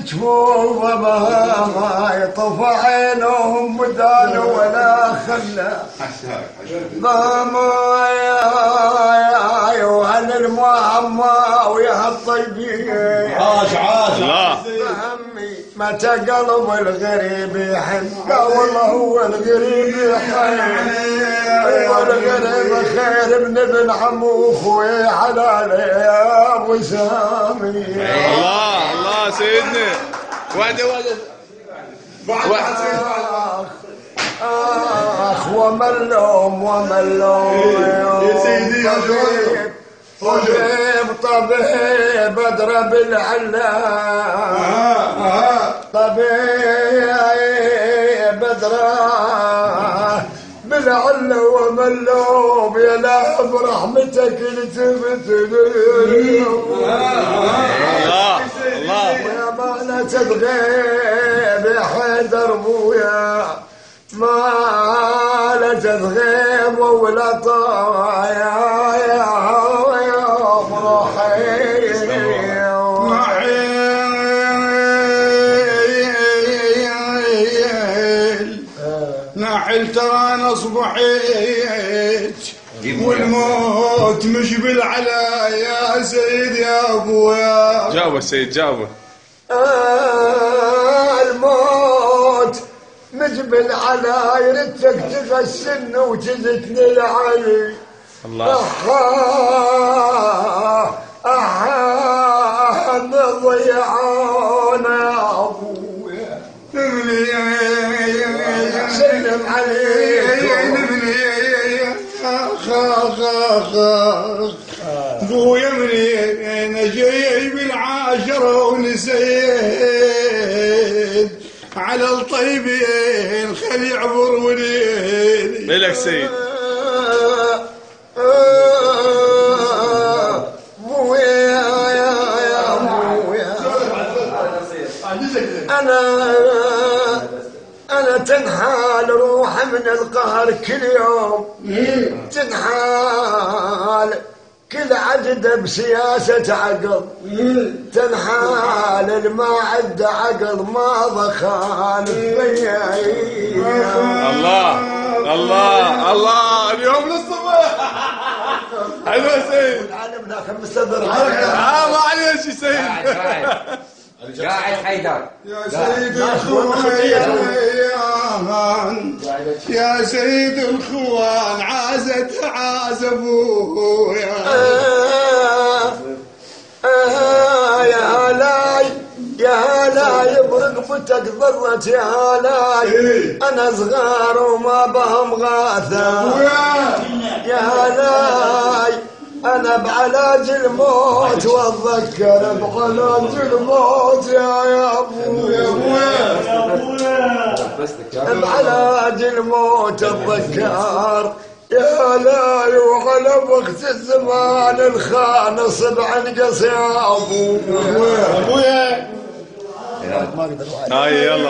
تشوف ما يطفى عينهم مدان ولا خلا ضاما يا وهل المعمى ويا الطيبين عاش فهمي متى قلب الغريب يحبه والله هو الغريب يحب والغريب خير من ابن عمو واخوي حلال يا ابو سامي. الله سيدنا واحدة وملوم يا سيدي يا طبيب اضرب العلام طبيب اضرب بالعل وملوم يا لا برحمتك لتفت الله يا ما لا تتغيب يا حيدر بويا ما لا تتغيب ولا طايا يا ناحل ترى انا صبحيت والموت مش بالعلا يا سيد يا ابويا. جاوبه السيد جاوبه. الموت مش بالعلا يردك تغسلني وتزتني العلي. الله ضيعونا يا ابويا سلم عليك ابويا منين انا جايب العاشره ونسيت على الطيبين خلي يعبر وليدي. ليلك سيد. أنا تنحال روح من القهر كل يوم تنحال كل عجدة بسياسة عقل تنحال الما عد عقل ما ضخال الله اليوم للصبح حلو يا سيد. العالم لكن مستدر ما عليش يا سيد. قاعد حيدر يا سيد الخوان يا سيد الخوان عازت ابويا يا هلاي برقبتك ضرت يا هلاي انا صغار وما بهم غاثة يا هلاي أنا بعلاج الموت وأتذكر بعلاج الموت يا أبويا بعلاج الموت أتذكر يا لا وعلى وقت الزمان الخانص بعنقص يا أبويا. هاي يلا.